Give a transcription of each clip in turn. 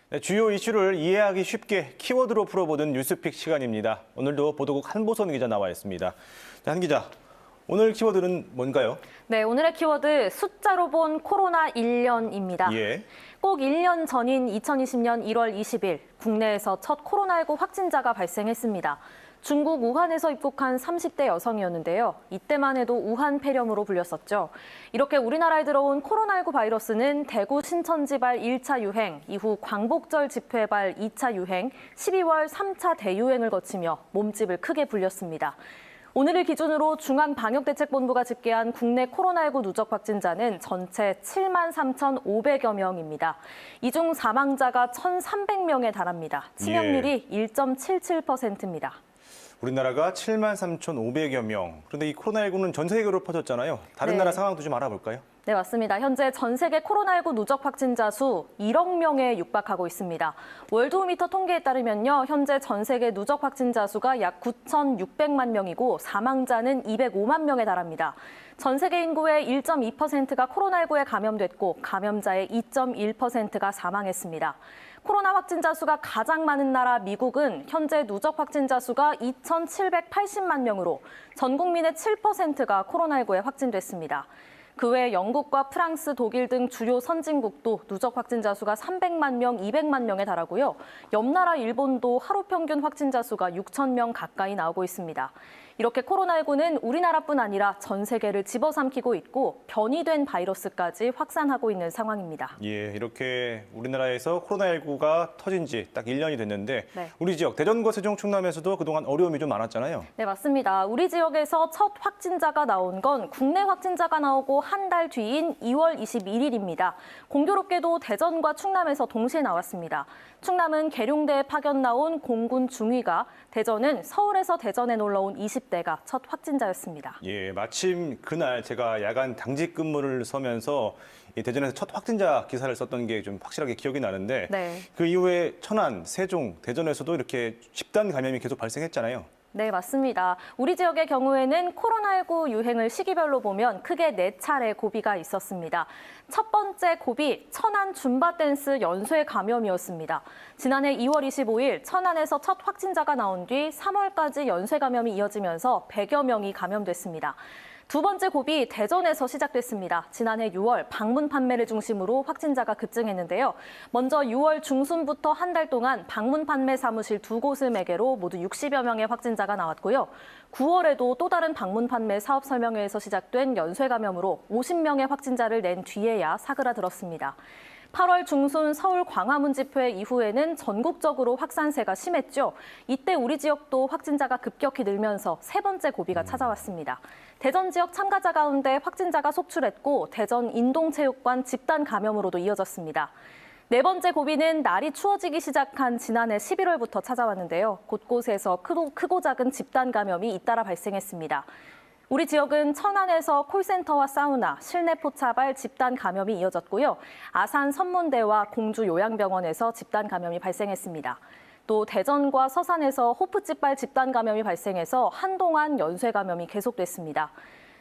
네, 주요 이슈를 이해하기 쉽게 키워드로 풀어보는 뉴스픽 시간입니다. 오늘도 보도국 한보선 기자 나와 있습니다. 한 기자, 오늘 키워드는 뭔가요? 네, 오늘의 키워드 숫자로 본 코로나 1년입니다. 예. 꼭 1년 전인 2020년 1월 20일 국내에서 첫 코로나19 확진자가 발생했습니다. 중국 우한에서 입국한 30대 여성이었는데요. 이때만 해도 우한 폐렴으로 불렸었죠. 이렇게 우리나라에 들어온 코로나19 바이러스는 대구 신천지발 1차 유행, 이후 광복절 집회발 2차 유행, 12월 3차 대유행을 거치며 몸집을 크게 불렸습니다. 오늘을 기준으로 중앙방역대책본부가 집계한 국내 코로나19 누적 확진자는 전체 7만 3,500여 명입니다. 이 중 사망자가 1,300명에 달합니다. 치명률이 1.77%입니다. 우리나라가 7만 3,500여 명. 그런데 이 코로나19는 전 세계로 퍼졌잖아요. 다른 네. 나라 상황도 좀 알아볼까요? 네, 맞습니다. 현재 전 세계 코로나19 누적 확진자 수 1억 명에 육박하고 있습니다. 월드오미터 통계에 따르면요, 현재 전 세계 누적 확진자 수가 약 9,600만 명이고 사망자는 205만 명에 달합니다. 전 세계 인구의 1.2%가 코로나19에 감염됐고 감염자의 2.1%가 사망했습니다. 코로나 확진자 수가 가장 많은 나라 미국은 현재 누적 확진자 수가 2,780만 명으로 전 국민의 7%가 코로나19에 확진됐습니다. 그 외 영국과 프랑스, 독일 등 주요 선진국도 누적 확진자 수가 300만 명, 200만 명에 달하고요. 옆나라 일본도 하루 평균 확진자 수가 6천 명 가까이 나오고 있습니다. 이렇게 코로나19는 우리나라뿐 아니라 전 세계를 집어삼키고 있고 변이된 바이러스까지 확산하고 있는 상황입니다. 예, 이렇게 우리나라에서 코로나19가 터진 지 딱 1년이 됐는데 네. 우리 지역 대전과 세종, 충남에서도 그동안 어려움이 좀 많았잖아요. 네, 맞습니다. 우리 지역에서 첫 확진자가 나온 건 국내 확진자가 나오고 한 달 뒤인 2월 21일입니다. 공교롭게도 대전과 충남에서 동시에 나왔습니다. 충남은 계룡대에 파견 나온 공군 중위가, 대전은 서울에서 대전에 놀러 온 20대가 첫 확진자였습니다. 예, 마침 그날 제가 야간 당직 근무를 서면서 이 대전에서 첫 확진자 기사를 썼던 게 좀 확실하게 기억이 나는데 네. 그 이후에 천안, 세종, 대전에서도 이렇게 집단 감염이 계속 발생했잖아요. 네, 맞습니다. 우리 지역의 경우에는 코로나19 유행을 시기별로 보면 크게 4차례 고비가 있었습니다. 첫 번째 고비, 천안 줌바 댄스 연쇄 감염이었습니다. 지난해 2월 25일 천안에서 첫 확진자가 나온 뒤 3월까지 연쇄 감염이 이어지면서 100여 명이 감염됐습니다. 두 번째 고비 대전에서 시작됐습니다. 지난해 6월 방문 판매를 중심으로 확진자가 급증했는데요. 먼저 6월 중순부터 한 달 동안 방문 판매 사무실 2곳을 매개로 모두 60여 명의 확진자가 나왔고요. 9월에도 또 다른 방문 판매 사업 설명회에서 시작된 연쇄 감염으로 50명의 확진자를 낸 뒤에야 사그라들었습니다. 8월 중순 서울 광화문 집회 이후에는 전국적으로 확산세가 심했죠. 이때 우리 지역도 확진자가 급격히 늘면서 세 번째 고비가 찾아왔습니다. 대전 지역 참가자 가운데 확진자가 속출했고 대전 인동체육관 집단 감염으로도 이어졌습니다. 네 번째 고비는 날이 추워지기 시작한 지난해 11월부터 찾아왔는데요. 곳곳에서 크고 작은 집단 감염이 잇따라 발생했습니다. 우리 지역은 천안에서 콜센터와 사우나, 실내 포차발 집단 감염이 이어졌고요. 아산 선문대와 공주 요양병원에서 집단 감염이 발생했습니다. 또 대전과 서산에서 호프집발 집단 감염이 발생해서 한동안 연쇄 감염이 계속됐습니다.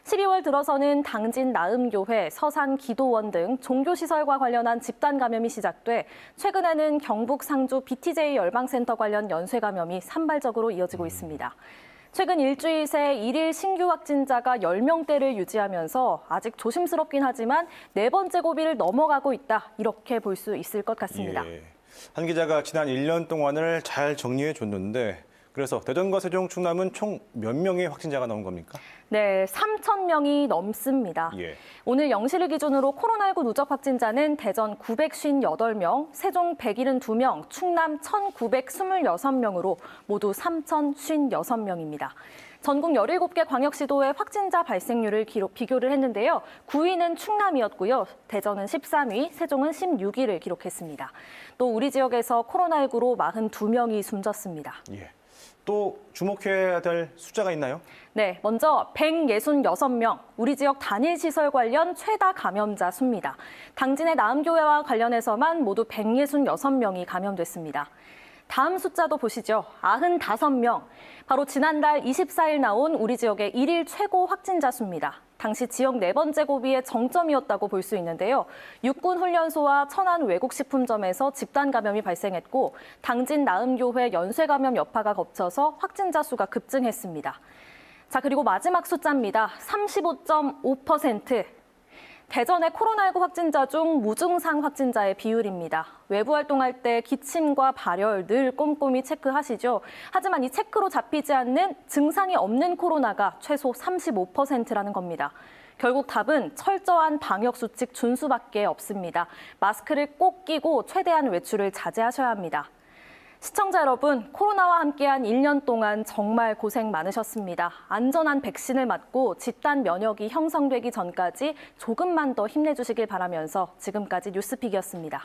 12월 들어서는 당진 나음교회, 서산 기도원 등 종교시설과 관련한 집단 감염이 시작돼 최근에는 경북 상주 BTJ 열방센터 관련 연쇄 감염이 산발적으로 이어지고 있습니다. 최근 일주일 새 일일 신규 확진자가 10명대를 유지하면서 아직 조심스럽긴 하지만 네 번째 고비를 넘어가고 있다, 이렇게 볼 수 있을 것 같습니다. 예, 한 기자가 지난 1년 동안을 잘 정리해 줬는데 그래서 대전과 세종, 충남은 총 몇 명의 확진자가 나온 겁니까? 네, 3,000명이 넘습니다. 예. 오늘 0시를 기준으로 코로나19 누적 확진자는 대전 958명, 세종 172명, 충남 1,926명으로 모두 3,056명입니다. 전국 17개 광역시도의 확진자 발생률을 비교를 했는데요. 9위는 충남이었고요. 대전은 13위, 세종은 16위를 기록했습니다. 또 우리 지역에서 코로나19로 42명이 숨졌습니다. 예. 또 주목해야 될 숫자가 있나요? 네, 먼저 166명, 우리 지역 단일시설 관련 최다 감염자 수입니다. 당진의 나음교회와 관련해서만 모두 166명이 감염됐습니다. 다음 숫자도 보시죠. 95명. 바로 지난달 24일 나온 우리 지역의 일일 최고 확진자 수입니다. 당시 지역 네 번째 고비의 정점이었다고 볼 수 있는데요. 육군훈련소와 천안 외국식품점에서 집단 감염이 발생했고 당진 나음교회 연쇄 감염 여파가 겹쳐서 확진자 수가 급증했습니다. 자, 그리고 마지막 숫자입니다. 35.5%. 대전의 코로나19 확진자 중 무증상 확진자의 비율입니다. 외부 활동할 때 기침과 발열 늘 꼼꼼히 체크하시죠. 하지만 이 체크로 잡히지 않는 증상이 없는 코로나가 최소 35%라는 겁니다. 결국 답은 철저한 방역수칙 준수밖에 없습니다. 마스크를 꼭 끼고 최대한 외출을 자제하셔야 합니다. 시청자 여러분, 코로나와 함께한 1년 동안 정말 고생 많으셨습니다. 안전한 백신을 맞고 집단 면역이 형성되기 전까지 조금만 더 힘내주시길 바라면서 지금까지 뉴스픽이었습니다.